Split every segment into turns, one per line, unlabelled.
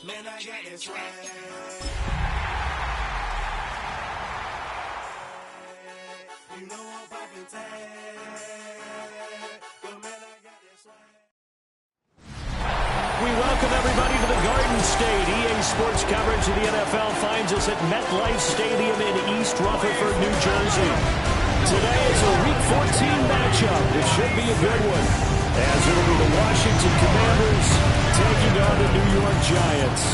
Man, I got this swag. You know I'm poppin' tag. But man, I got this swag.
We welcome everybody to the Garden State. EA Sports coverage of the NFL finds us at MetLife Stadium in East Rutherford, New Jersey. Today is a Week 14 matchup. It should be a good one, as it'll be the Washington Commanders taking on the New York Giants.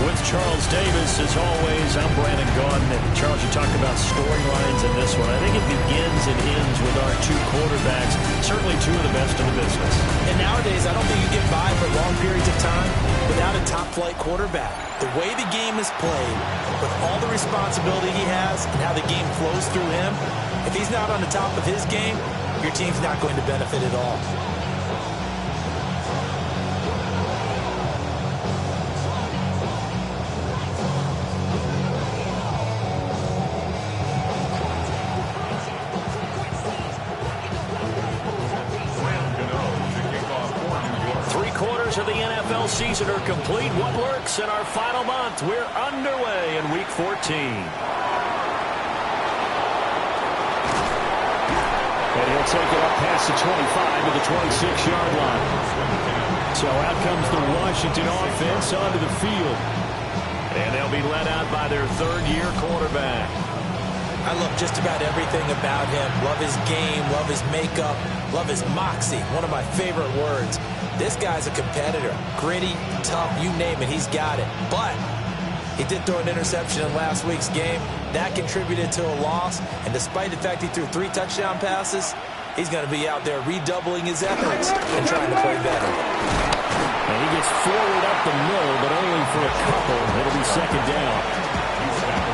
With Charles Davis, as always, I'm Brandon Gaudin. And Charles, you talked about storylines in this one. I think it begins and ends with our two quarterbacks, certainly two of the best in the business.
And nowadays, I don't think you get by for long periods of time without a top-flight quarterback. The way the game is played, with all the responsibility he has and how the game flows through him, if he's not on the top of his game, your team's not going to benefit at all.
3 quarters of the NFL season are complete. What works in our final month? We're underway in Week 14. And he'll take it up past the 25 to the 26-yard line. So out comes the Washington offense onto the field. And they'll be led out by their third-year quarterback.
I love just about everything about him. Love his game, love his makeup, love his moxie. One of my favorite words. This guy's a competitor. Gritty, tough, you name it, he's got it. But he did throw an interception in last week's game. That contributed to a loss. And despite the fact he threw 3 touchdown passes, he's going to be out there redoubling his efforts and trying to play better.
And he gets forward up the middle, but only for a couple. It'll be second down.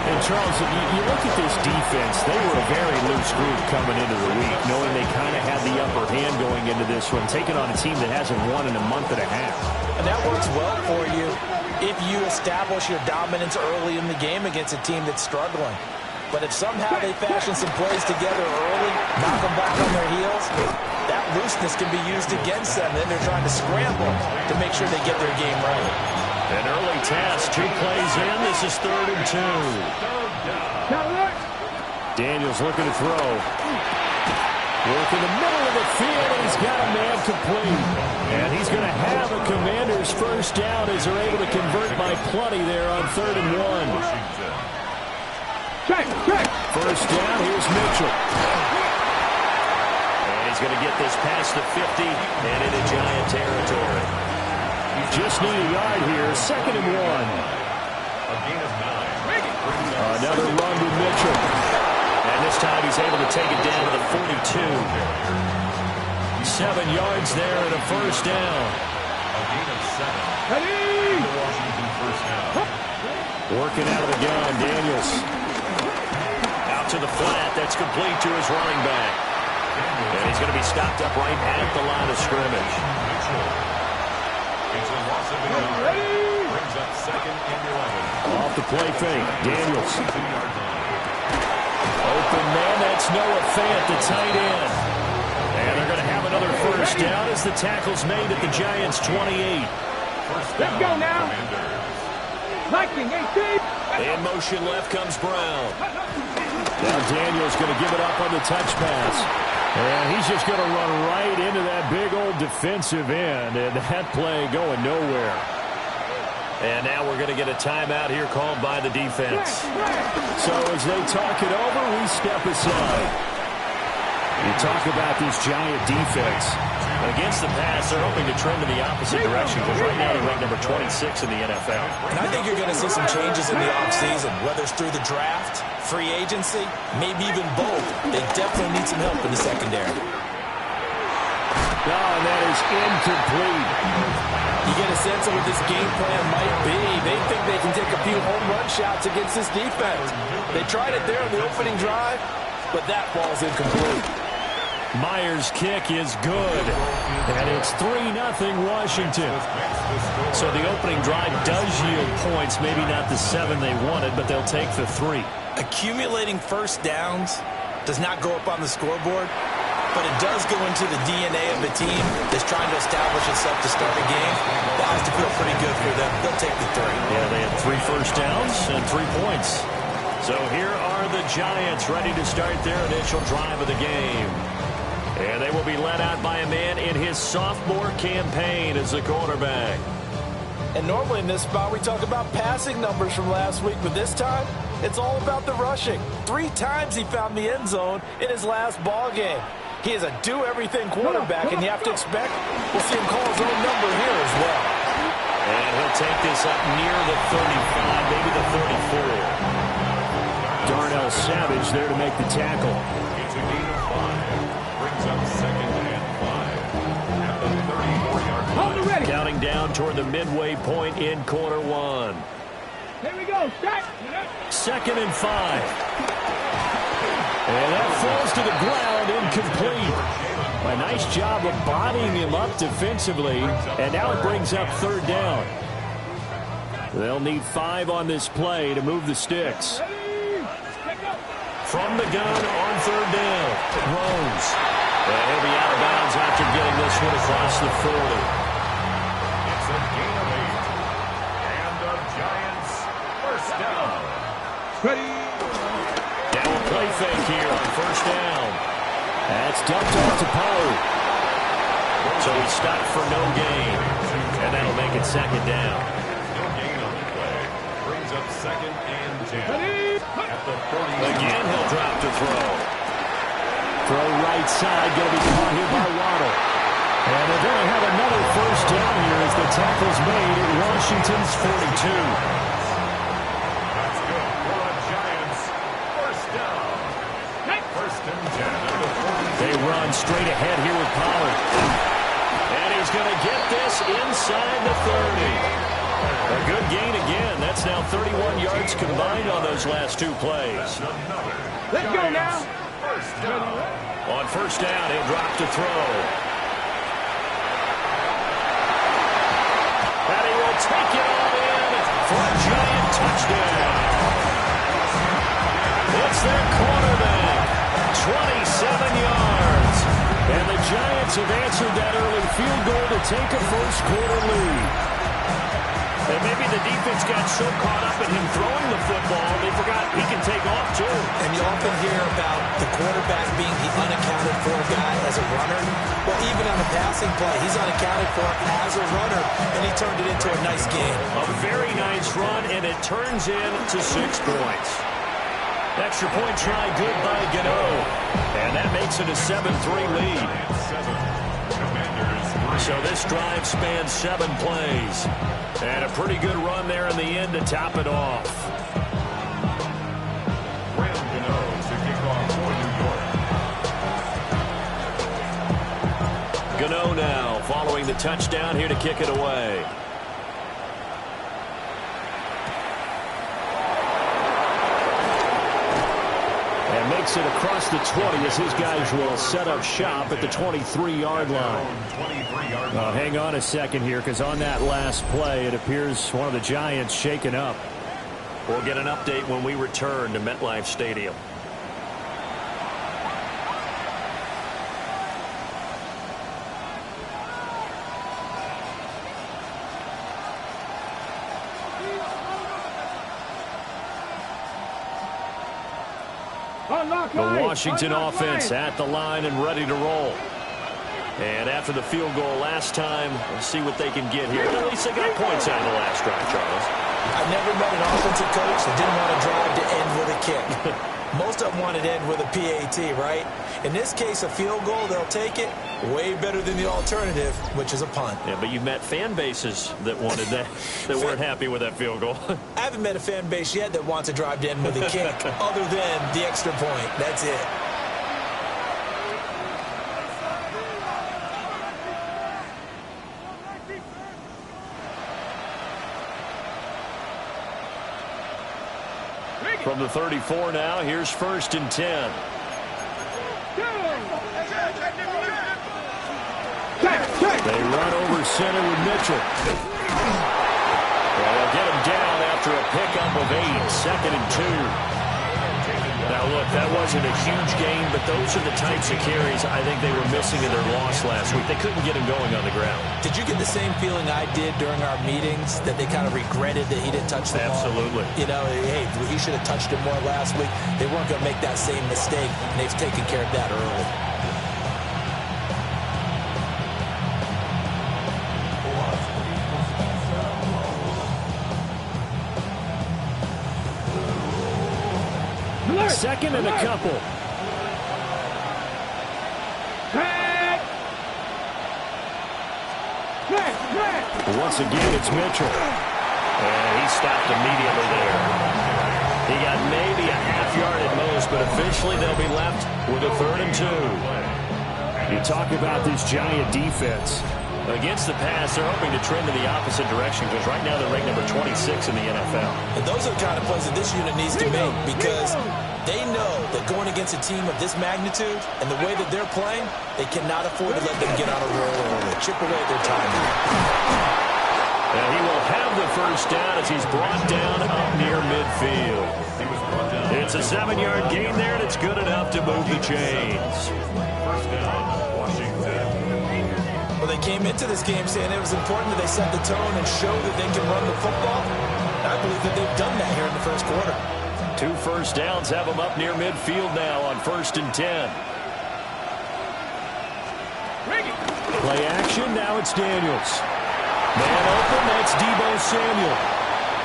And Charles, you look at this defense, they were a very loose group coming into the week, knowing they kind of had the upper hand going into this one, taking on a team that hasn't won in a month and a half.
And that works well for you if you establish your dominance early in the game against a team that's struggling. But if somehow they fashion some plays together early, knock them back on their heels, that looseness can be used against them. Then they're trying to scramble to make sure they get their game right.
An early task, 2 plays in. This is 3rd and 2. Daniels looking to throw. Work in the middle of the field, and he's got a man complete. And he's going to have a Commander's first down as they're able to convert by plenty there on 3rd and 1. First down, here's Mitchell. And he's going to get this past the 50 and into Giant territory. Just need a yard here, 2nd and 1. Another run to Mitchell. And this time he's able to take it down to the 42. 7 yards there and a first down. Working out of the gun, Daniels. Out to the flat, that's complete to his running back. And he's going to be stopped up right at the line of scrimmage.
Brings up 2nd and 11.
Off the play fake, Daniels. Open man, that's Noah Fant, the tight end. And they're going to have another first down as the tackle's made at the Giants' 28.
Let's go now. Viking 18.
In motion left comes Brown. Now Daniels going to give it up on the touch pass. And he's just going to run right into that big old defensive end. And that play going nowhere. And now we're going to get a timeout here called by the defense. So as they talk it over, we step aside. You talk about this Giant defense. Against the pass, they're hoping to trend in the opposite direction because right now they rank number 26 in the NFL.
And I think you're going to see some changes in the offseason, whether it's through the draft, free agency, maybe even both. They definitely need some help in the secondary.
Oh, and that is incomplete.
You get a sense of what this game plan might be. They think they can take a few home run shots against this defense. They tried it there in the opening drive, but that ball's incomplete.
Myers' kick is good. And it's 3-0 Washington. So the opening drive does yield points. Maybe not the 7 they wanted, but they'll take the 3.
Accumulating first downs does not go up on the scoreboard. but it does go into the DNA of the team that's trying to establish itself to start a game. That has to feel pretty good for them. They'll take the 3.
Yeah, they had 3 first downs and 3 points. So here are the Giants ready to start their initial drive of the game. And they will be led out by a man in his sophomore campaign as the quarterback.
And normally in this spot we talk about passing numbers from last week, but this time it's all about the rushing. 3 times he found the end zone in his last ball game. He is a do-everything quarterback, and you have to expect we'll see him call his own number here as well.
And he'll take this up near the 35, maybe the 34. Darnell Savage there to make the tackle.
It's a gain of 5. Brings up 2nd and 5. At the 34-yard line.
Counting down toward the midway point in quarter 1.
Here we go. Start.
2nd and 5. And that falls to the ground, incomplete. A nice job of bodying him up defensively, and now it brings up 3rd down. They'll need 5 on this play to move the sticks. From the gun on 3rd down, Rose. And he'll be out of bounds after getting this one across the 40.
It's a gain of 8. And the Giants first down.
Ready.
Now a play fake here on 1st down. That's dumped off to Poe. So he's stopped for no gain. And that'll make it 2nd down.
No gain on the play. Brings up 2nd and 10. At the 40.
Again, he'll drop to throw. Throw right side, going to be caught here by Waddle. And they're going to have another 1st down here as the tackle's made at Washington's 42.
That's good for the Giants. First down. 1st and 10 at the 40.
They run straight ahead here with Pollard. And he's going to get this inside the 30. A good gain again. That's now 31 yards combined on those last 2 plays.
Let's go now.
First down.
On 1st down, he'll drop to throw. And he will take it all in for a Giant touchdown. It's their quarterback. 27 yards. And the Giants have answered that early field goal to take a first-quarter lead. And maybe the defense got so caught up in him throwing the football, they forgot he can take off, too.
And you often hear about the quarterback being the unaccounted for guy as a runner. Well, even on a passing play, he's unaccounted for as a runner, and he turned it into a nice game.
A very nice run, and it turns into 6 points. Extra point try good by Gano. And that makes it a 7-3 lead. So this drive spans 7 plays. And a pretty good run there in the end to top it off.
Graham Gano to kick off for New York.
Gano now following the touchdown here to kick it away. And makes it across the 20 as his guys will set up shop at the 23-yard line. Hang on a second here, because on that last play, it appears one of the Giants shaken up. We'll get an update when we return to MetLife Stadium. The Washington offense at the line and ready to roll. And after the field goal last time, we'll see what they can get here. At least they got points out of the last drive, Charles.
I've never met an offensive coach that didn't want to drive to end with a kick. Most of them want to end with a PAT, right? In this case, a field goal, they'll take it. Way better than the alternative, which is a punt.
Yeah, but you've met fan bases that wanted that, that weren't happy with that field goal.
I haven't met a fan base yet that wants to drive to end with a kick, other than the extra point. That's it.
From the 34 now, here's 1st and 10. They run over center with Mitchell. Well, they'll get him down after a pickup of 8, 2nd and 2. Now, look, that wasn't a huge game, but those are the types of carries I think they were missing in their loss last week. They couldn't get him going on the ground.
Did you get the same feeling I did during our meetings, that they kind of regretted that he didn't touch the ball?
Absolutely.
You know, hey, he should have touched it more last week. They weren't going to make that same mistake, and they've taken care of that early.
Second and a couple. Once again, it's Mitchell. And he stopped immediately there. He got maybe a half yard at most, but officially they'll be left with a 3rd and 2. You talk about this Giant defense. Against the pass, they're hoping to trend in the opposite direction because right now they're ranked number 26 in the NFL.
And those are the kind of plays that this unit needs to make because they know that going against a team of this magnitude and the way that they're playing, they cannot afford to let them get on a roll early. Chip away at their timing.
And he will have the first down as he's brought down up near midfield. It's a 7-yard gain there, and it's good enough to move the chains.
First down, Washington.
Well, they came into this game saying it was important that they set the tone and show that they can run the football. I believe that they've done that here in the first quarter.
2 first downs have them up near midfield now on 1st and 10. Play action, now it's Daniels. Man open, that's Deebo Samuel.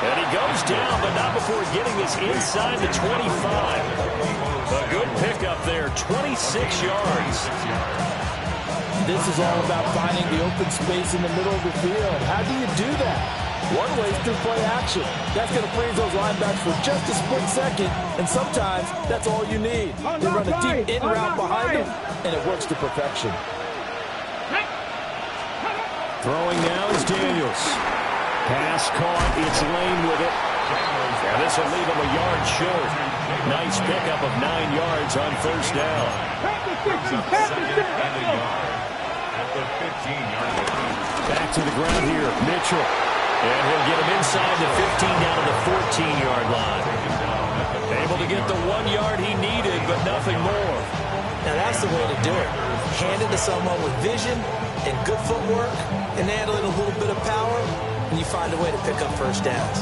And he goes down, but not before getting this inside the 25. A good pickup there, 26 yards.
This is all about finding the open space in the middle of the field. How do you do that? One way is through play action. That's going to freeze those linebackers for just a split second, and sometimes that's all you need. They run a deep in route behind them, and it works to perfection.
Throwing now is Daniels. Pass caught, it's Lane with it. And this will leave him a yard short. Nice pickup of 9 yards on first down. Back to the ground here, Mitchell. And he'll get him inside the 15 down to the 14-yard line. Able to get the 1 yard he needed, but nothing more.
Now that's the way to do it. Hand it to someone with vision and good footwork and add a little bit of power, and you find a way to pick up first downs.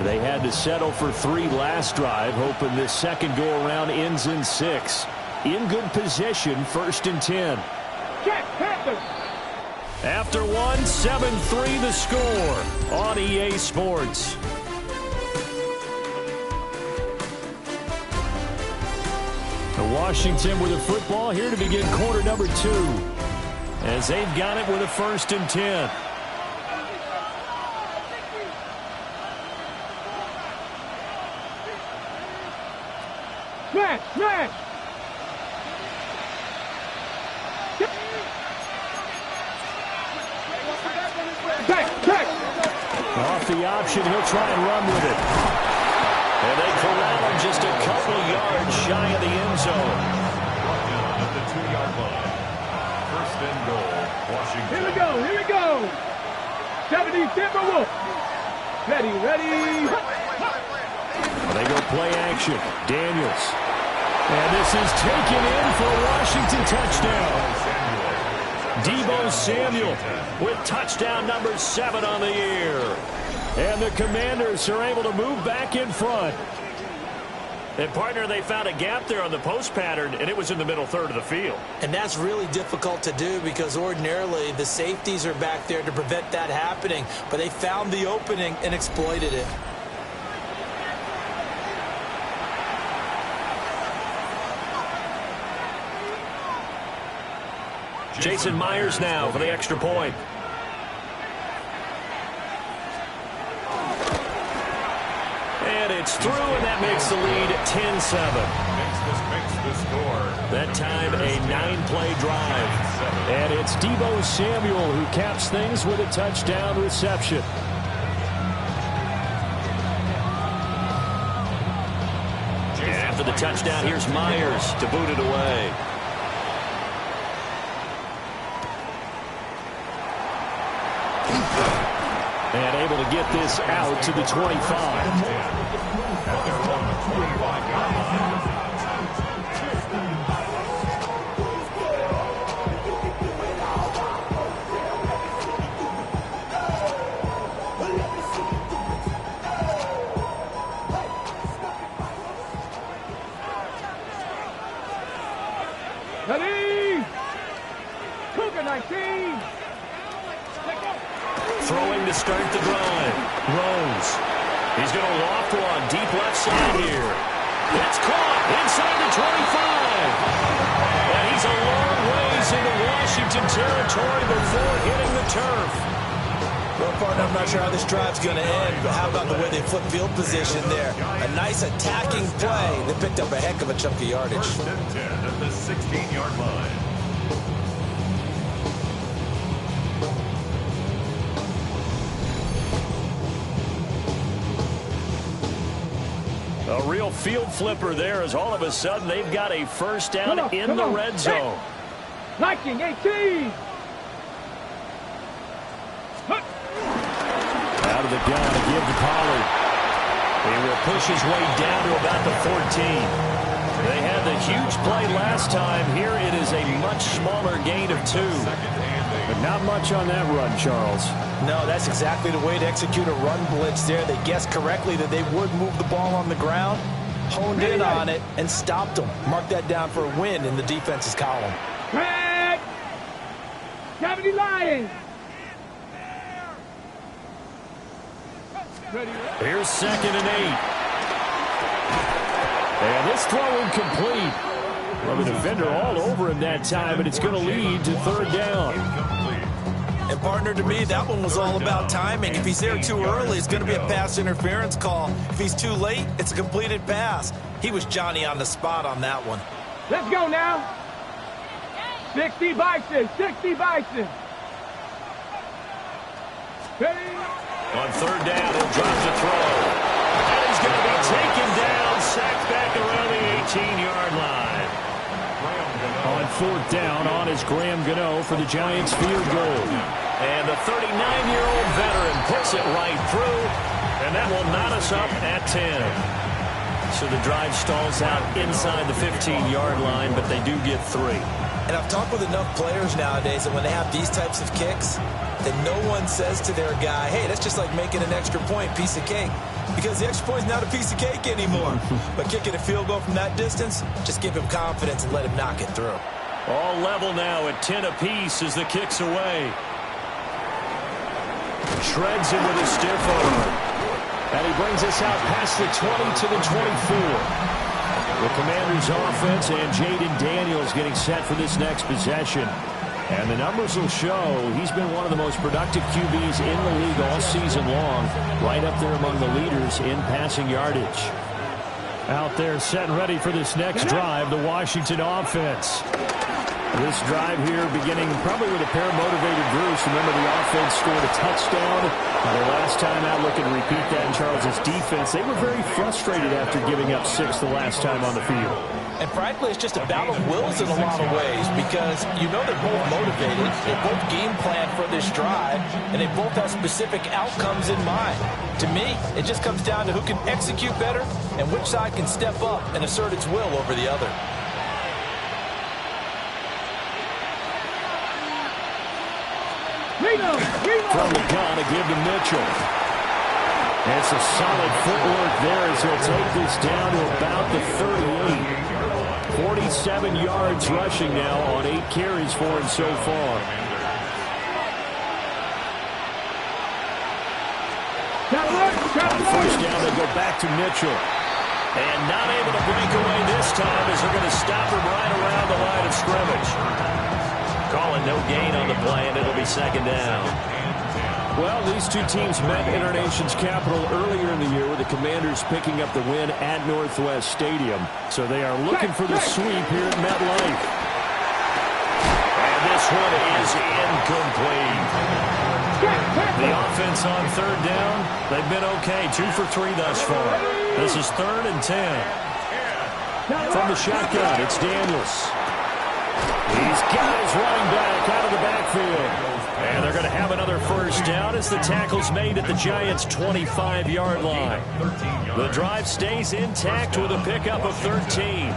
They had to settle for 3 last drive, hoping this second go-around ends in 6. In good position, 1st and 10. After 1, 7-3 the score on EA Sports. Washington with the football here to begin quarter number 2. As they've got it with a 1st and 10.
Smash! Check!
Off the option, he'll try and run with it. And they corral him just a couple yards shy of the end zone.
At the 2-yard line. 1st and goal, Washington.
Here we go! 70 Timberwolves. Ready.
They go play action. Daniels. And this is taken in for a Washington touchdown. Deebo Samuel with touchdown number 7 on the year. And the Commanders are able to move back in front. And, partner, they found a gap there on the post pattern, and it was in the middle third of the field.
And that's really difficult to do because ordinarily the safeties are back there to prevent that happening. But they found the opening and exploited it.
Jason Myers now for the extra point. And it's through, and that makes the lead 10-7.
Makes the score.
That time a 9-play drive. And it's Deebo Samuel who caps things with a touchdown reception. And after the touchdown, here's Myers to boot it away. And able to get this out to the 25.
on their own 25-yard line.
Ready? Cougar 19.
Throwing to start the drive. Rose. He's going to loft one deep left side here. It's caught inside the 25. And he's a long ways into Washington territory before hitting the turf.
Well, partner, I'm not sure how this drive's going to end, but how about the way they flip field position there? A nice attacking play. They picked up a heck of a chunk of yardage.
First and 10 at the 16-yard line.
A real field flipper there as all of a sudden they've got a first down in the red zone.
Liking 18.
Out of the gun to give to Pollard. He will push his way down to about the 14. They had the huge play last time. Here it is a much smaller gain of 2. But not much on that run, Charles.
No, that's exactly the way to execute a run blitz there. They guessed correctly that they would move the ball on the ground, honed in on it, and stopped them. Mark that down for a win in the defense's column.
Red. 70 Lions.
Here's 2nd and 8. And this throw incomplete. Well, the defender all over him that time, but it's going to lead to 3rd down.
And partner, to me, that one was all about timing. If he's there too early, it's going to be a pass interference call. If he's too late, it's a completed pass. He was Johnny on the spot on that one.
Let's go now. 60 Bison. 60 Bison. Ready?
On 3rd down, he'll drop the throw. And he's going to be taken down, sacked back around the 18-yard line. On 4th down, on is Graham Gano for the Giants field goal. And the 39-year-old veteran puts it right through, and that will knot us up at 10. So the drive stalls out inside the 15-yard line, but they do get 3.
And I've talked with enough players nowadays that when they have these types of kicks, that no one says to their guy, hey, that's just like making an extra point, piece of cake. Because the extra point is not a piece of cake anymore. But kicking a field goal from that distance, just give him confidence and let him knock it through.
All level now at 10 apiece as the kick's away. Shreds him with a stiff arm. And he brings us out past the 20 to the 24. The Commanders' offense and Jaden Daniels getting set for this next possession. And the numbers will show he's been one of the most productive QBs in the league all season long. Right up there among the leaders in passing yardage. Out there set and ready for this next drive, the Washington offense. This drive here beginning probably with a pair of motivated Bruce. Remember, the offense scored a touchdown. The last time out, looking to repeat that in Charles' defense. They were very frustrated after giving up 6 the last time on the field.
And frankly, it's just a battle of wills in a lot of ways because you know they're both motivated. They both game plan for this drive, and they both have specific outcomes in mind. To me, it just comes down to who can execute better and which side can step up and assert its will over the other.
From the gun to give to Mitchell. It's a solid footwork there as he'll take this down to about the 38. 47 yards rushing now on 8 carries for him so far. On 1st down, they go back to Mitchell. And not able to break away this time as they're going to stop him right around the line of scrimmage. Calling no gain on the play, and it'll be 2nd down. Well, these two teams met in our nation's capital earlier in the year with the Commanders picking up the win at Northwest Stadium. So they are looking for the sweep here at MetLife. And this one is incomplete. The offense on 3rd down, they've been okay. 2 for 3 thus far. This is 3rd and 10. From the shotgun, it's Daniels. These guys running back out of the backfield. And they're going to have another 1st first down as the tackle's made at the Giants' 25-yard line. The drive stays intact with a pickup of 13.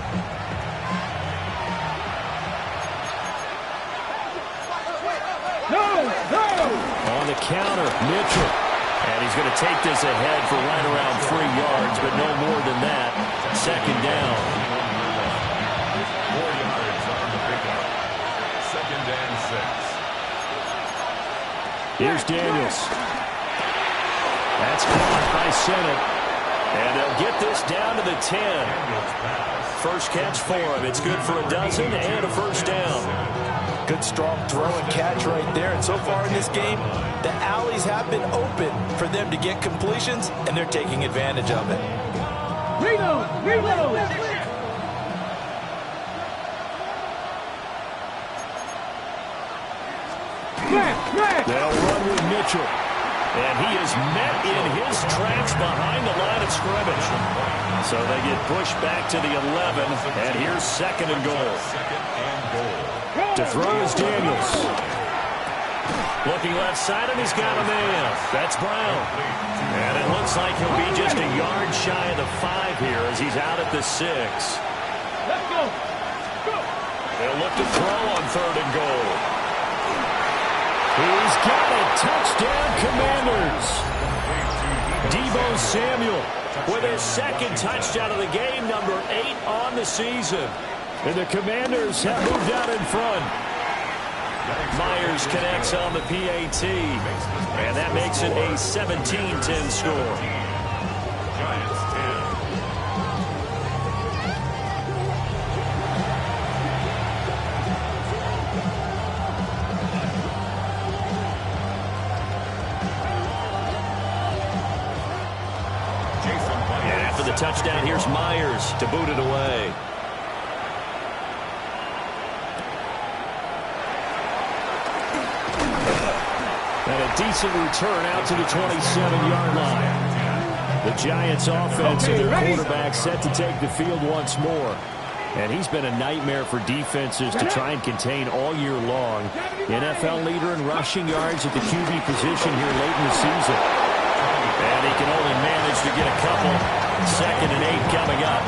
On the counter, Mitchell. And he's going to take this ahead for right around 3 yards, but no more than that. Second down.
4 yards on the pickup. Second and 6.
Here's Daniels. That's caught by Sennett. And they'll get this down to the 10. First catch for him. It's good for a dozen and a first down.
Good strong throw and catch right there. And so far in this game, the alleys have been open for them to get completions, and they're taking advantage of it.
Reload!
They'll run with Mitchell. And he is met in his tracks behind the line of scrimmage. So they get pushed back to the 11, and here's second and goal. To throw is Daniels. Looking left side, and he's got a man. That's Brown. And it looks like he'll be just a yard shy of the 5 here as he's out at the 6.
Let's go.
They'll look to throw on third and goal. He's got it. Touchdown, Commanders. Deebo Samuel with his second touchdown of the game, number 8 on the season. And the Commanders have moved out in front. Myers connects on the PAT. And that makes it a 17-10 score.
Giants 10.
And after the touchdown, here's Myers to boot it away. And a decent return out to the 27-yard line. The Giants offense and their quarterback set to take the field once more. And he's been a nightmare for defenses to try and contain all year long. NFL leader in rushing yards at the QB position here late in the season. And he can only manage to get a couple. Second and 8 coming up.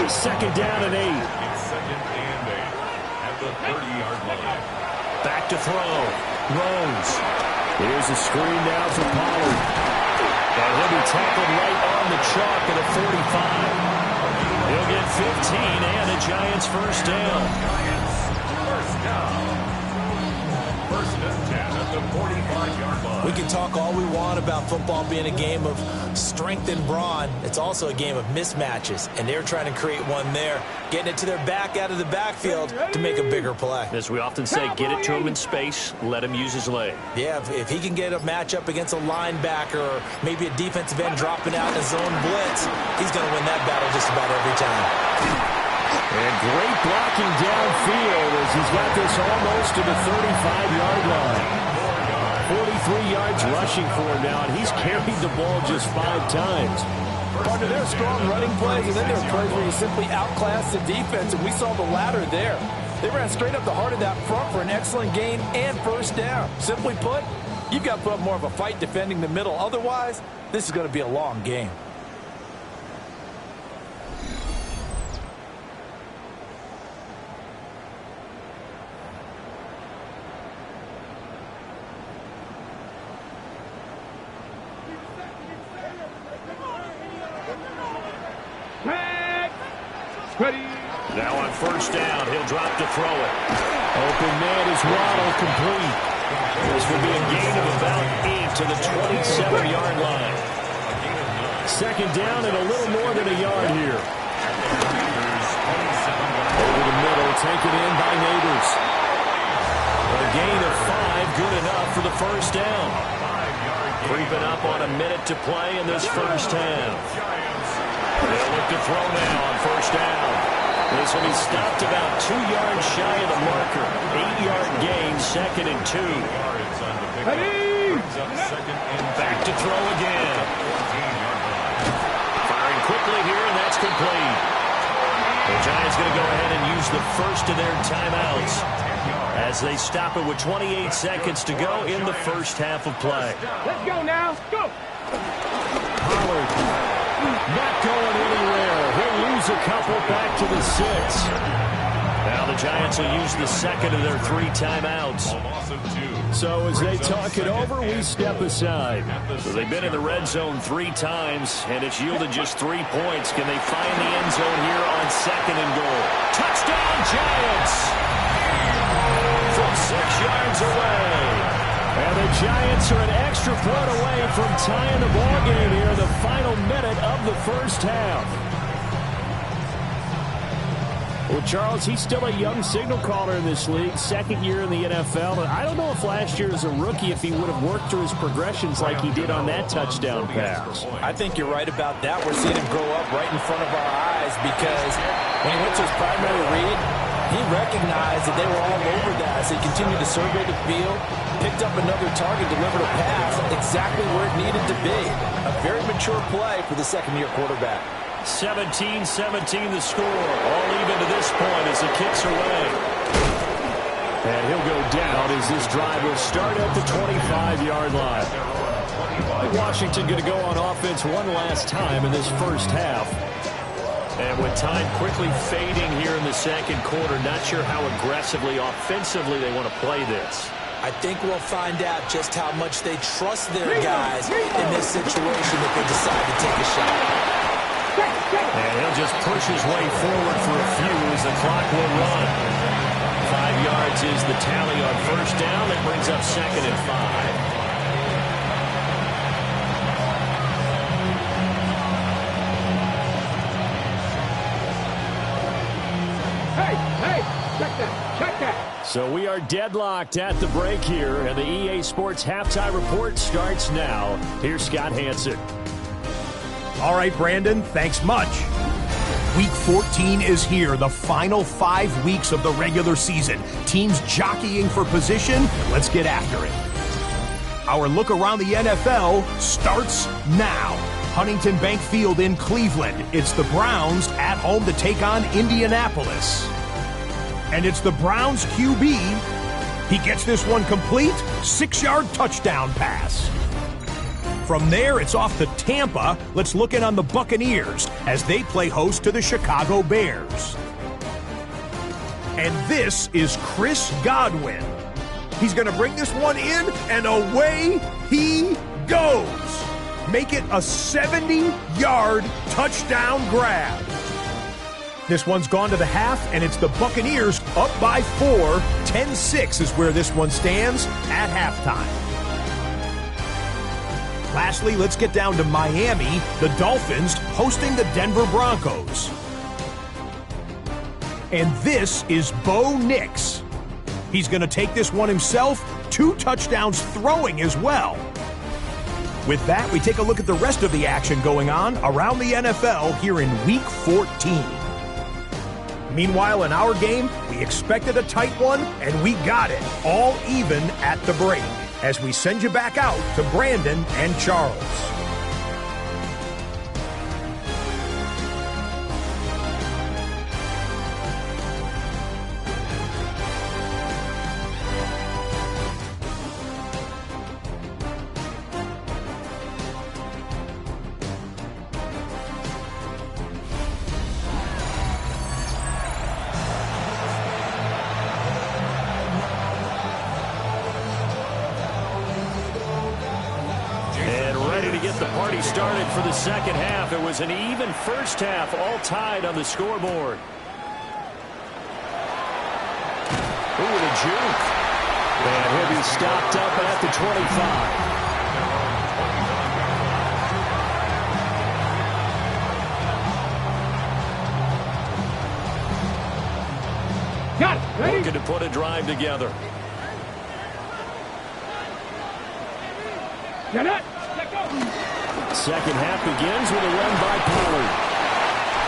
Second down and 8.
It's second and 8 at the 30-yard line.
Back to throw. Rose. Here's a screen now for Pollard. And he'll be tackled right on the chalk at a 45. He'll get 15 and a Giants first down.
Giants first down. First and 10 at the 45-yard line.
We can talk all we want about football being a game of strength and brawn. It's also a game of mismatches, and they're trying to create one there, getting it to their back out of the backfield to make a bigger play.
As we often say, get it to him in space, let him use his leg.
Yeah, if he can get a matchup against a linebacker or maybe a defensive end dropping out in a zone blitz, he's going to win that battle just about every time.
And great blocking downfield as he's got this almost to the 35-yard line. 43 yards rushing for him now, and he's carried the ball just 5 times.
Partner, there are strong running plays, and then there are plays where you simply outclass the defense, and we saw the latter there. They ran straight up the heart of that front for an excellent gain and first down. Simply put, you've got to put up more of a fight defending the middle. Otherwise, this is going to be a long game.
Ready.
Now on first down, he'll drop to throw it. Open man is Waddle complete. This will be a gain of about 8 to the 27-yard line. Second down and a little more than a yard here. Over the middle, taken in by Neighbors. A gain of 5, good enough for the first down. Creeping up on a minute to play in this first half. They'll look to throw now on first down. This will be stopped about 2 yards shy of the marker. 8-yard gain, second and 2. Back to throw again. Firing quickly here, and that's complete. The Giants going to go ahead and use the first of their timeouts. as they stop it with 28 seconds to go in the first half of play.
Let's go now. Go.
Pollard not going anywhere. He'll lose a couple back to the 6. Now the Giants will use the second of their 3 timeouts. So as they talk it over, we step aside. So they've been in the red zone 3 times, and it's yielded just 3 points. Can they find the end zone here on 2nd and goal? Touchdown, Giants! From 6 yards away. And the Giants are an extra point away from tying the ballgame here in the final minute of the first half. Well, Charles, he's still a young signal caller in this league, 2nd year in the NFL. And I don't know if last year as a rookie, if he would have worked through his progressions like he did on that touchdown pass.
I think you're right about that. We're seeing him grow up right in front of our eyes because when he went to his primary read, he recognized that they were all over that. So he continued to survey the field, picked up another target, delivered a pass exactly where it needed to be. A very mature play for the second-year quarterback.
17-17 the score. All even to this point as it kicks away. And he'll go down as this drive will start at the 25-yard line. Washington going to go on offense one last time in this first half. And with time quickly fading here in the second quarter, not sure how aggressively, offensively they want to play this.
I think we'll find out just how much they trust their guys in this situation if they decide to take a shot.
And he'll just push his way forward for a few as the clock will run. 5 yards is the tally on first down. That brings up 2nd and 5.
Check that.
So we are deadlocked at the break here, and the EA Sports Halftime Report starts now. Here's Scott Hansen.
All right, Brandon, thanks much. Week 14 is here, the final 5 weeks of the regular season. Teams jockeying for position. Let's get after it. Our look around the NFL starts now. Huntington Bank Field in Cleveland. It's the Browns at home to take on Indianapolis. And it's the Browns QB. He gets this one complete. 6-yard touchdown pass. From there, it's off to Tampa. Let's look in on the Buccaneers as they play host to the Chicago Bears. And this is Chris Godwin. He's going to bring this one in, and away he goes. Make it a 70-yard touchdown grab. This one's gone to the half, and it's the Buccaneers up by 4. 10-6 is where this one stands at halftime. Lastly, let's get down to Miami. The Dolphins hosting the Denver Broncos. And this is Bo Nix. He's going to take this one himself. 2 touchdowns throwing as well. With that, we take a look at the rest of the action going on around the NFL here in Week 14. Meanwhile, in our game, we expected a tight one, and we got it, all even at the break, as we send you back out to Brandon and Charles.
Started for the second half. It was an even first half, all tied on the scoreboard. Ooh, the juke. And he'll be stopped up at the 25.
Got it. Ready?
Looking to put a drive together.
Get it.
Second half begins with a run by Pollard.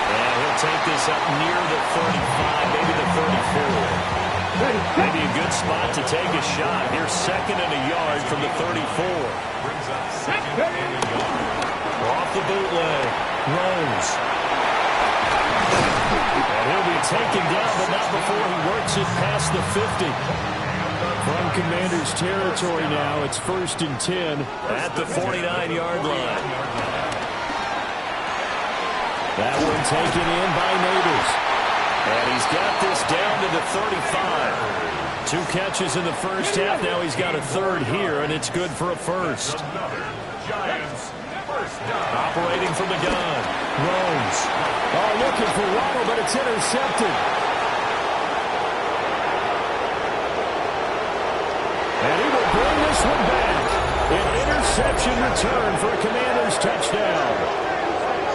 And he'll take this up near the 35, maybe the 34. Maybe a good spot to take a shot. Here's 2nd and a yard from the 34.
Brings up 2nd and a yard.
Off the bootleg. Rose. And he'll be taken down, but not before he works it past the 50. From Commanders territory now, it's 1st and 10 at the 49-yard line. That one taken in by Neighbors. And he's got this down to the 35. 2 catches in the first half. Now he's got a third here, and it's good for a first. Operating from the gun. Rose. Oh, looking for Waddle, but it's intercepted. And he will bring this one back. An interception return for a Commanders touchdown.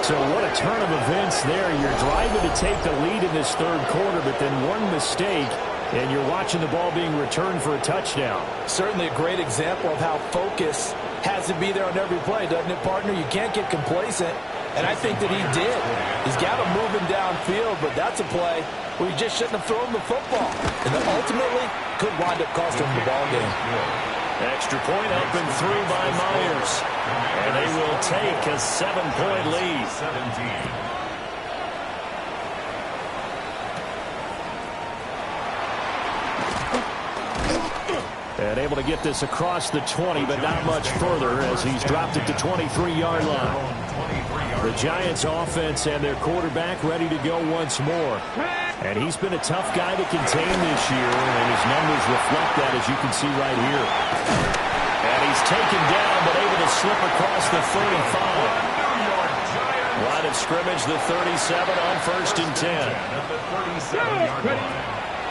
So what a turn of events there. You're driving to take the lead in this third quarter, but then one mistake, and you're watching the ball being returned for a touchdown.
Certainly a great example of how focus has to be there on every play, doesn't it, partner? You can't get complacent, and I think that he did. He's got him moving downfield, but that's a play where you just shouldn't have thrown the football. And that ultimately could wind up costing him the ball game.
Extra point up and through by Myers. And they will take a 7-point lead.
17.
And able to get this across the 20, but not much further as he's dropped it to 23-yard line. The Giants offense and their quarterback ready to go once more. And he's been a tough guy to contain this year, and his numbers reflect that, as you can see right here. And he's taken down, but able to slip across the 35. Line of scrimmage, the 37 on 1st and 10.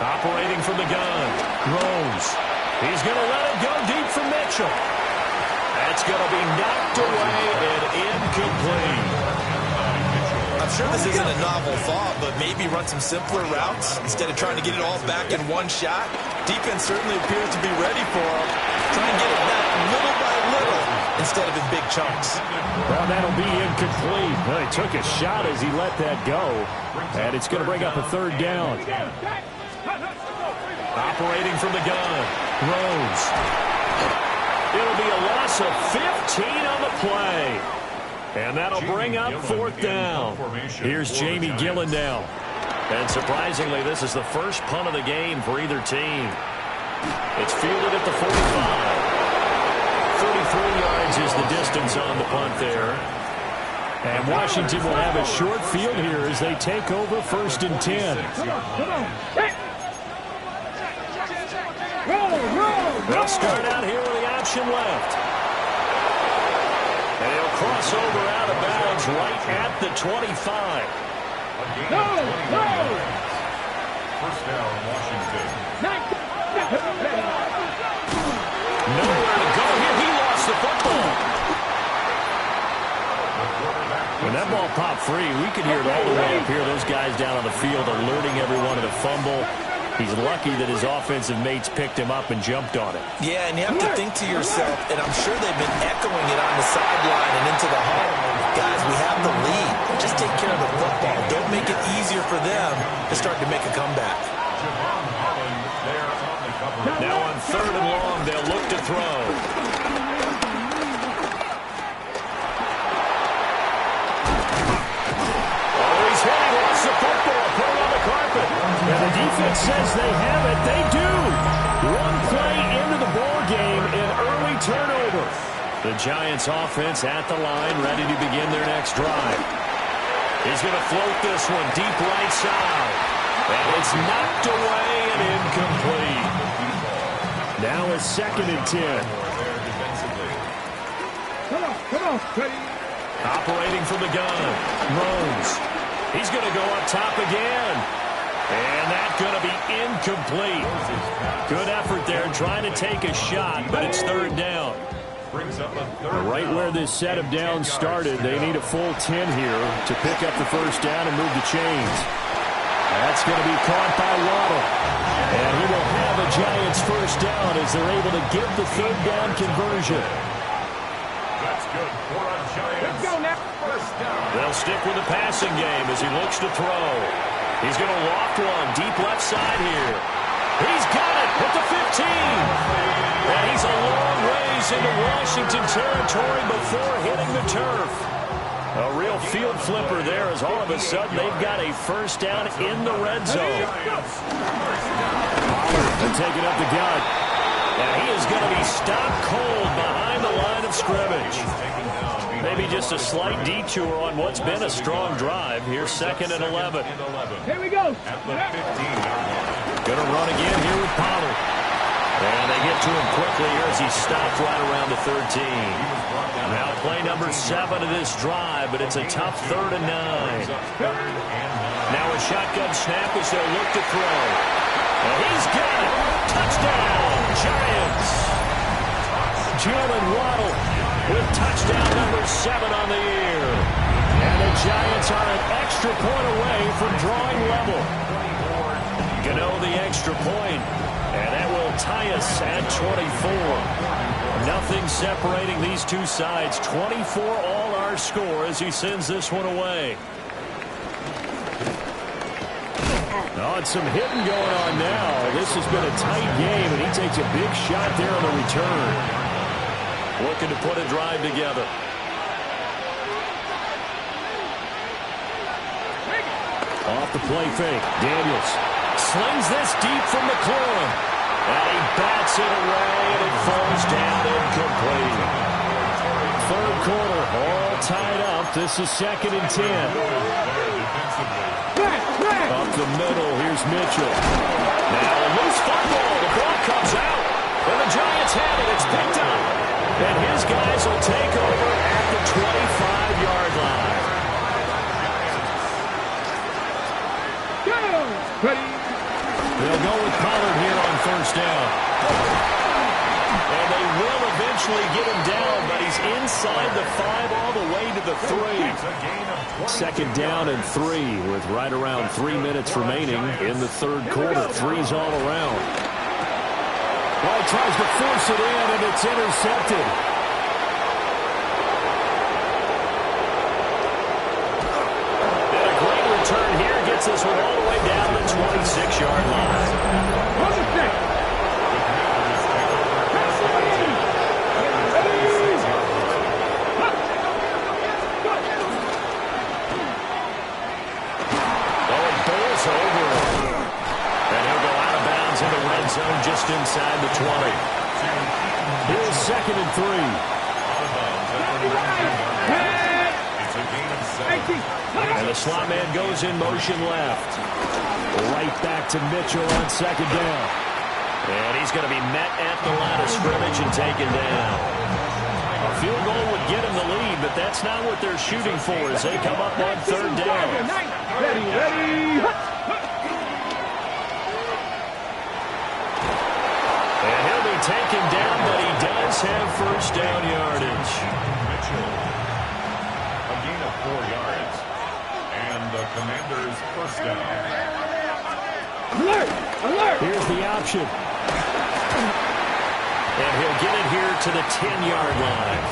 Operating from the gun. Rose. He's going to let it go deep for Mitchell. That's going to be knocked away and incomplete.
I'm sure this isn't a novel thought, but maybe run some simpler routes instead of trying to get it all back in one shot. Defense certainly appears to be ready for him. Try and get it back little by little instead of in big chunks.
Well, that'll be incomplete. Well, he took a shot as he let that go, and it's going to bring up a third down. Operating from the gun. Rose. It'll be a loss of 15 on the play. And that'll bring up 4th down. Here's Jamie Gillen now. And surprisingly, this is the first punt of the game for either team. It's fielded at the 45. 33 yards is the distance on the punt there. And Washington will have a short field here as they take over 1st and 10. They'll start out here with the option left. And he'll cross over out of bounds right at the 25.
First down, Washington.
Nowhere to go here. He lost the football. When that ball popped free, we could hear it all the way up here. Those guys down on the field alerting everyone of the fumble. He's lucky that his offensive mates picked him up and jumped on it.
Yeah, and you have to think to yourself, and I'm sure they've been echoing it on the sideline and into the huddle. Guys, we have the lead. Just take care of the football. Don't make it easier for them to start to make a comeback.
Now on 3rd and long, they'll look to throw. Oh, he's hit. He lost the football. Put it on the carpet. And the defense says they have it. They do. One play into the ball game, an early turnover. The Giants offense at the line, ready to begin their next drive. He's going to float this one deep right side. And it's knocked away and incomplete. Now it's 2nd and 10.
Come on.
Operating from the gun. Rose. He's going to go up top again. And that's going to be incomplete. Good effort there trying to take a shot, but it's 3rd down. Right where this set of downs started, they need a full 10 here to pick up the first down and move the chains. That's going to be caught by Waddle. And he will have a Giants first down as they're able to get the 3rd down conversion.
That's good for a Giants.
Let's go now.
First down.
They'll stick with the passing game as he looks to throw. He's going to loft one deep left side here. He's got it at the 15. And he's a long ways into Washington territory before hitting the turf. A real field flipper there as all of a sudden they've got a first down in the red zone. Pollard taking up the gun. And he is going to be stopped cold behind the line of scrimmage. Maybe just a slight detour on what's been a strong drive. Here's 2nd and 11.
Here we go.
Going to run again here with Pollard. And they get to him quickly here as he stopped right around the 13. Now play number 7 of this drive, but it's a tough 3rd and 9. Now a shotgun snap as they'll look to throw. And he's got it. Touchdown, Giants. Jalen Waddle with touchdown number 7 on the year. And the Giants are an extra point away from drawing level. Gano the extra point. And that will tie us at 24. Nothing separating these two sides. 24 all our score as he sends this one away. Oh, and some hitting going on now. This has been a tight game, and he takes a big shot there on the return. Looking to put a drive together. Off the play fake. Daniels slings this deep from McLaurin. And he bats it away, and it falls down incomplete. 3rd quarter, all tied up. This is 2nd and 10. Up the middle, here's Mitchell. Now a loose football. The ball comes out. And the Giants have it. It's picked up. And his guys will take over at the 25-yard line.
Ready.
They'll go with Pollard here on 1st down. And they will eventually get him down, but he's inside the 5 all the way to the 3. 2nd down and 3 with right around 3 minutes remaining in the 3rd quarter. 3's all around. Well, he tries to force it in, and it's intercepted. And a great return here gets this one all the way down the 26-yard line. Zone just inside the 20. Here's 2nd and 3. And the slot man goes in motion left. Right back to Mitchell on 2nd down. And he's going to be met at the line of scrimmage and taken down. A field goal would get him the lead, but that's not what they're shooting for as they come up on 3rd down.
Ready.
Taken down, but he does have 1st down yardage.
Mitchell, a gain of 4 yards, and the Commanders' 1st down.
Alert! Alert!
Here's the option. And he'll get it here to the 10-yard line.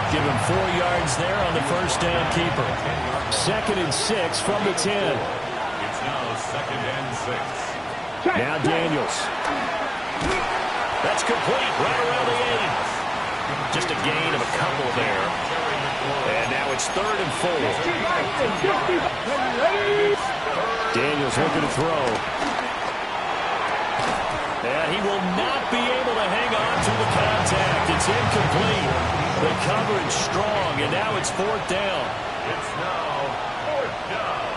Give him 4 yards there on the 1st down keeper. 2nd and 6 from the 10.
It's now 2nd and 6.
Now Daniels. That's complete right around the 8. Just a gain of a couple there. And now it's 3rd and 4. Daniels looking to throw. And he will not be able to hang on to the contact. It's incomplete. The coverage strong, and now it's 4th down.
It's now 4th down.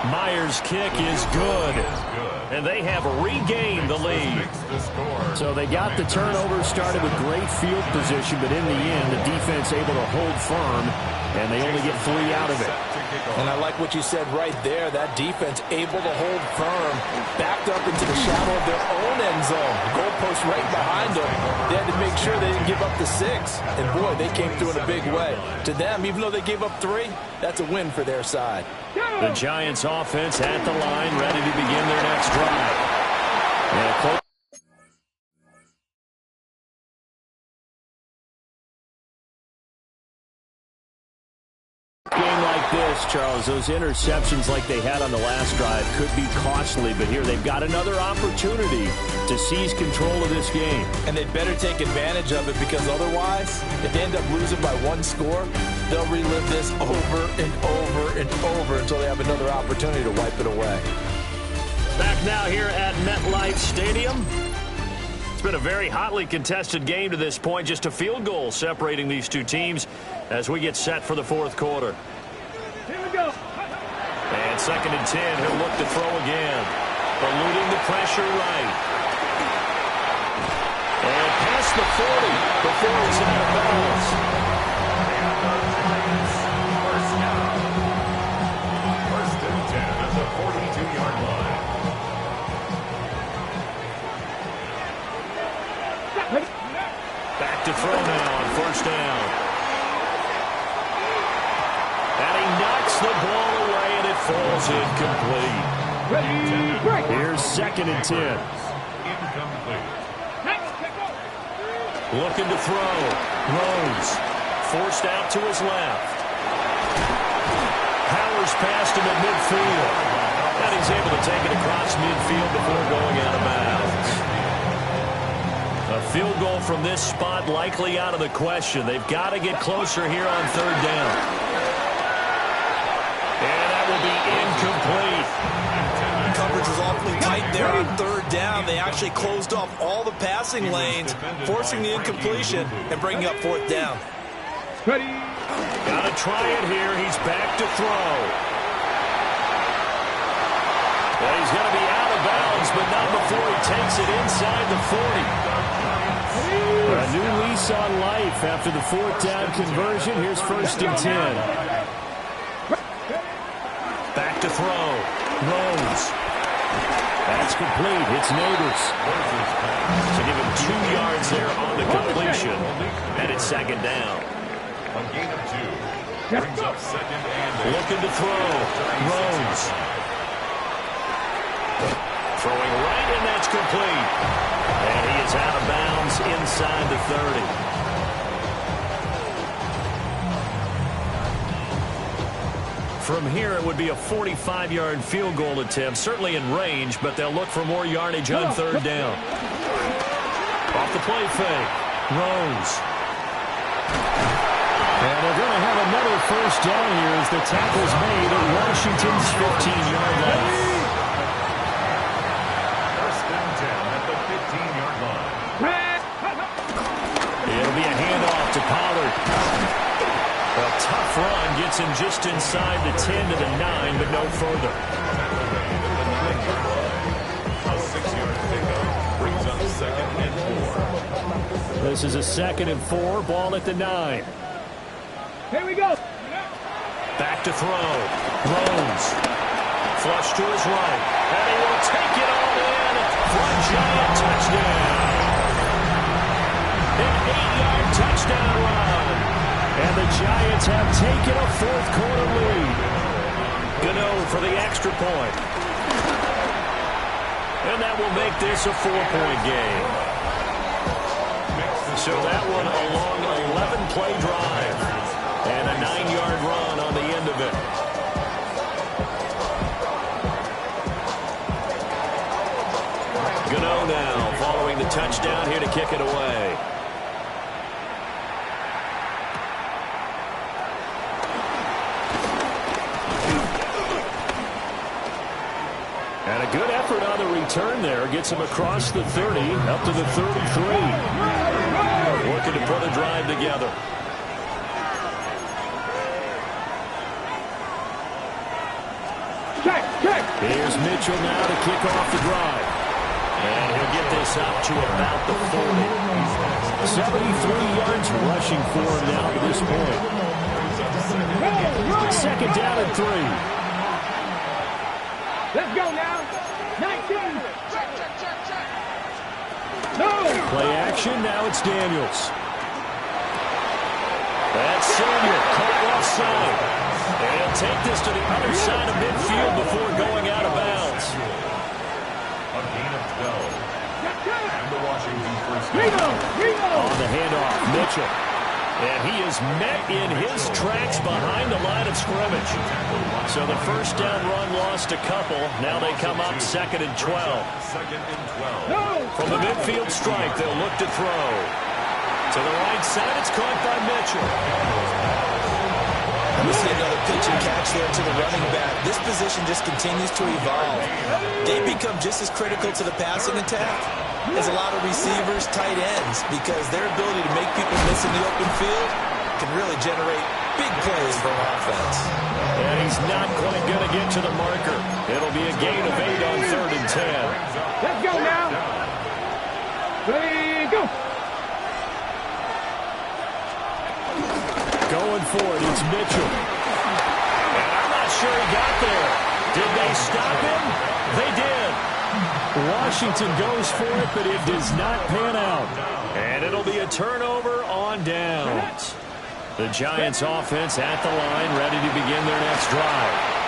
Myers' kick is good. And they have regained the lead. So they got the turnover, started with great field position, but in the end, the defense able to hold firm, and they only get 3 out of it.
And I like what you said right there. That defense able to hold firm, backed up into the shadow of their own end zone. The goalpost right behind them. They had to make sure they didn't give up the 6. And boy, they came through in a big way. To them, even though they gave up 3, that's a win for their side.
The Giants offense at the line, ready to begin their next drive. And game like this, Charles, those interceptions like they had on the last drive could be costly, but here they've got another opportunity to seize control of this game.
And they'd better take advantage of it, because otherwise, if they end up losing by one score, they'll relive this over and over and over until they have another opportunity to wipe it away.
Back now here at MetLife Stadium. It's been a very hotly contested game to this point. Just a field goal separating these two teams as we get set for the fourth quarter.
Here we go.
And 2nd and 10. He'll look to throw again. Eluding the pressure right. And past the 40 before he's out of bounds.
First and 10 at the 42-yard line.
Back to throw now on 1st down. And he knocks the ball away, and it falls incomplete. Here's 2nd and 10.
Incomplete.
Looking to throw. Rose forced out to his left. Powers past him at midfield. And he's able to take it across midfield before going out of bounds. A field goal from this spot likely out of the question. They've got to get closer here on 3rd down. And that will be incomplete.
Coverage was awfully tight there on 3rd down. They actually closed off all the passing lanes, forcing the incompletion and bringing up 4th down.
Ready.
Got to try it here. He's back to throw. Well, he's going to be out of bounds, but not before he takes it inside the 40. A new lease on life after the 4th down conversion. Here's 1st and 10. Back to throw. Rose. That's complete. It's Neighbors. So give him 2 yards there on the completion. And it's 2nd down.
A gain of 2. Brings up 2nd and 8.
Looking to throw. Rose. Throwing right, and that's complete. And he is out of bounds inside the 30. From here, it would be a 45-yard field goal attempt, certainly in range, but they'll look for more yardage on 3rd down. Off the play fake. Rose. And they're going to have another 1st down here as the tackle's made at Washington's 15-yard line. It'll be a handoff to Pollard. A tough run gets him just inside the 10 to the 9, but no further.
A 6-yard pickup brings up 2nd and 4.
This is a 2nd and 4, ball at the 9.
Here we go.
Back to throw. Rose. Flush to his right. And he will take it all in for a giant touchdown. An 8-yard touchdown run. And the Giants have taken a 4th quarter lead. Gano for the extra point. And that will make this a 4-point game. So that one a long 11-play drive. And a 9-yard run on the end of it. Gano now following the touchdown here to kick it away. And a good effort on the return there. Gets him across the 30, up to the 33. Looking to put a drive together. Here's Mitchell now to kick off the drive. And he'll get this up to about the 40. 73 yards rushing for him now to this point. 2nd down and 3.
Let's go now. 19.
Play action. Now it's Daniels. That's Samuel. Caught offside. And he'll take this to the other side of midfield before going out of bounds.
A gain of 12. And the Washington 1st down.
On the handoff, Mitchell. And he is met in his tracks behind the line of scrimmage. So the first down run lost a couple. Now they come up 2nd and 12. From the midfield stripe, they'll look to throw. To the right side, it's caught by Mitchell.
And we see another pitch and catch there to the running back. This position just continues to evolve. They become just as critical to the passing attack as a lot of receivers, tight ends, because their ability to make people miss in the open field can really generate big plays for an offense.
And he's not quite going to get to the marker. It'll be a gain of 8 on 3rd and 10.
Let's go now. Ready, go.
Going for it, it's Mitchell. And I'm not sure he got there. Did they stop him? They did. Washington goes for it, but it does not pan out. And it'll be a turnover on downs. The Giants offense at the line, ready to begin their next drive.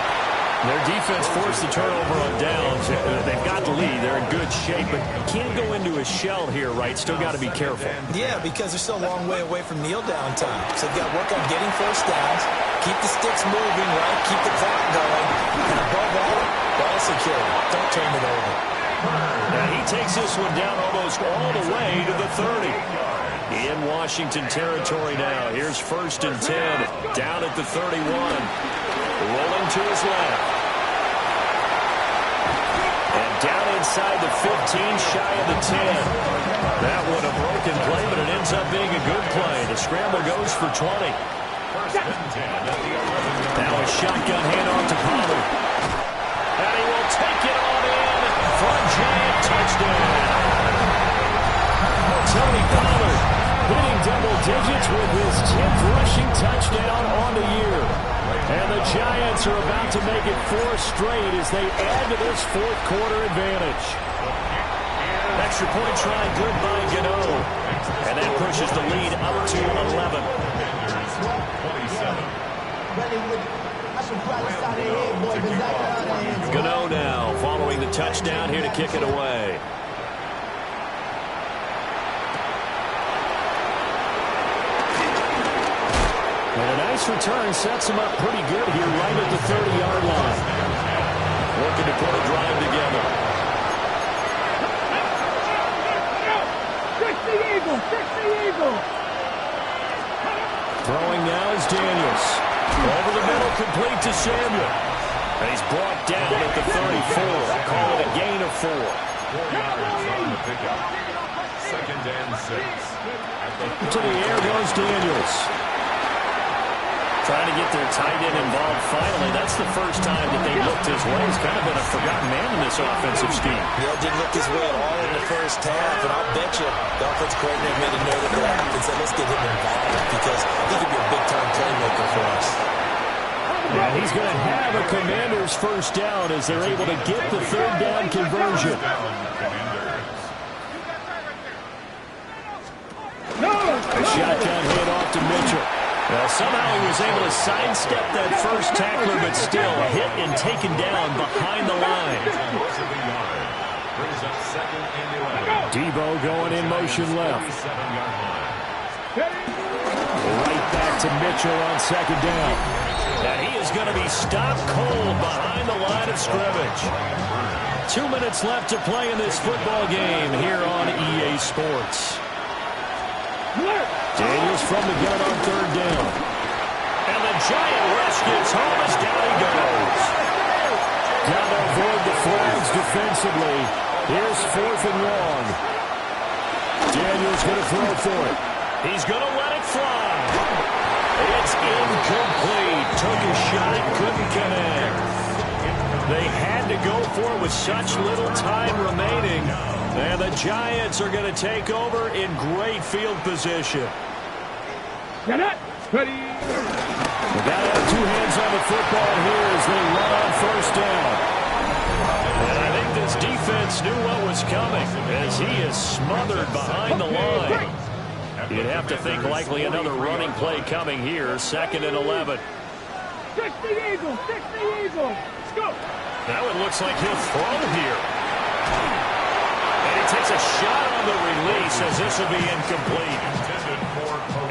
Their defense forced the turnover on downs. They've got the lead. They're in good shape, but can't go into a shell here, right? Still got to be careful.
Yeah, because they're still a long way away from kneel down time. So you've got to work on getting first downs, keep the sticks moving, right? Keep the clock going. And above all, ball security. Don't turn it over.
Now he takes this one down almost all the way to the 30. In Washington territory now. Here's 1st and 10. Down at the 31. Rolling to his left. And down inside the 15, shy of the 10. That one a broken play, but it ends up being a good play. The scramble goes for 20. Now a shotgun handoff to Pollard. And he will take it on in for a Giant touchdown. Tony Pollard hitting double digits with his 10th rushing touchdown on the year. And the Giants are about to make it 4 straight as they add to this 4th quarter advantage. Extra point try good by Gmen. And that pushes the lead up to 11. Gmen now following the touchdown here to kick it away. And a nice return sets him up pretty good here right at the 30-yard line. Looking to put a drive together.
60 Eagle, 60 Eagle.
Throwing now is Daniels. Over the middle, complete to Samuel. And he's brought down at the 34. Call it a gain of 4.
4 yards on the pickup. 2nd and 6.
To the air goes Daniels. Trying to get their tight end involved finally. That's the first time that they looked his way. He's kind of been a forgotten man in this offensive scheme.
Yeah, didn't look his way at all in the first half, and I'll bet you the offensive coordinator made a note of that and said, let's get him involved because he could be a big-time playmaker for us.
And he's going to have a Commander's first down as they're able to get the 3rd down conversion. A shotgun handoff to Mitchell. Well, somehow he was able to sidestep that first tackler, but still hit and taken down behind the line. Debo going in motion left. Right back to Mitchell on 2nd down. And he is going to be stopped cold behind the line of scrimmage. 2 minutes left to play in this football game here on EA Sports. Daniels from the gun on 3rd down. And the Giant rush gets home as down he goes. Got to avoid the flags defensively. Here's 4th and long. Daniels going to throw for it. He's going to let it fly. It's incomplete. Took a shot, couldn't connect. They had to go for it with such little time remaining. And the Giants are going to take over in great field position.
Get it. Ready.
They got to have 2 hands on the football here as they run on 1st down. And I think this defense knew what was coming as he is smothered behind the line. You'd have to think likely another running play coming here. 2nd and 11.
60 Eagle, 60 Eagle. Let's go.
Now it looks like he'll throw here. And he takes a shot on the release as this will be incomplete.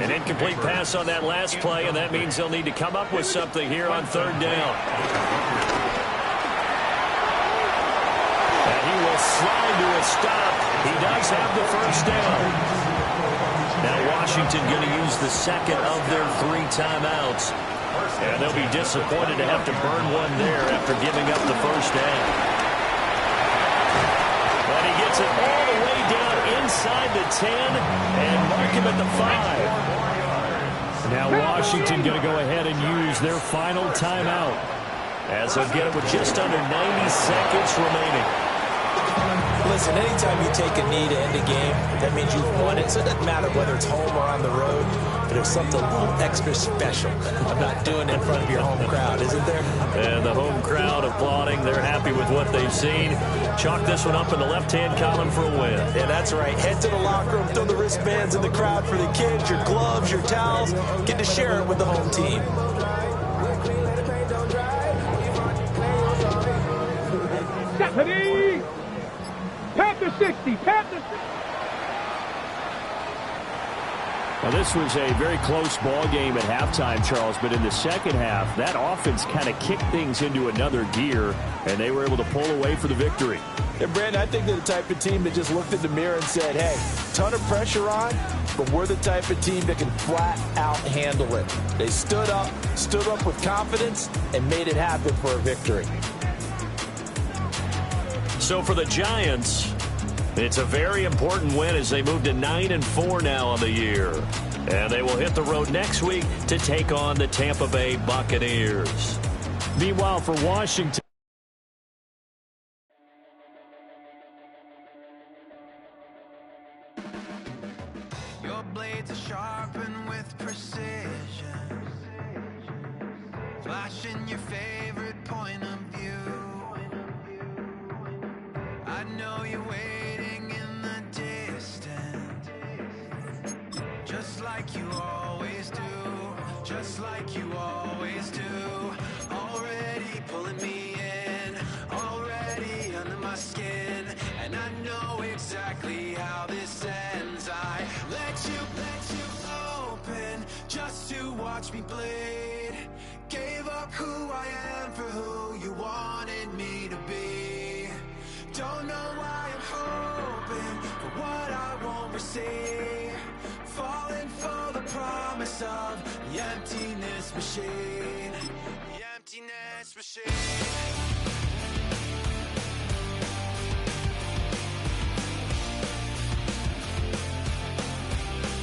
An Incomplete pass on that last play, and that means they'll need to come up with something here on third down. And he will slide to a stop. He does have the first down. Now Washington going to use the second of their 3 timeouts. And they'll be disappointed to have to burn one there after giving up the first down. But he gets it all the way down inside the 10 and mark him at the 5. Now Washington going to go ahead and use their final timeout as they'll get it with just under 90 seconds remaining.
Listen, anytime you take a knee to end a game, that means you've won it. So it doesn't matter whether it's home or on the road, but there's something a little extra special about doing it in front of your home crowd, isn't there?
And the home crowd applauding. They're happy with what they've seen. Chalk this one up in the left-hand column for a win.
Yeah, that's right. Head to the locker room, throw the wristbands in the crowd for the kids, your gloves, your towels. Get to share it with the home team.
Stephanie! Panther 60, Panther 60.
Now, this was a very close ball game at halftime, Charles, but in the second half, that offense kind of kicked things into another gear, and they were able to pull away for the victory.
And, Brandon, I think they're the type of team that just looked in the mirror and said, hey, ton of pressure on, but we're the type of team that can flat out handle it. They stood up with confidence, and made it happen for a victory.
So for the Giants, it's a very important win as they move to 9-4 now on the year. And they will hit the road next week to take on the Tampa Bay Buccaneers. Meanwhile, for Washington,
your blades are sharpened with precision, flashing your favorite point of view. I know you're waiting in the distance, just like you always do, just like you always do. Already pulling me in, already under my skin, and I know exactly how this ends. I let you open just to watch me bleed. Gave up who I am for who you wanted me to be. Don't know why I'm hoping for what I won't receive. Falling for the promise of the emptiness machine. The emptiness machine.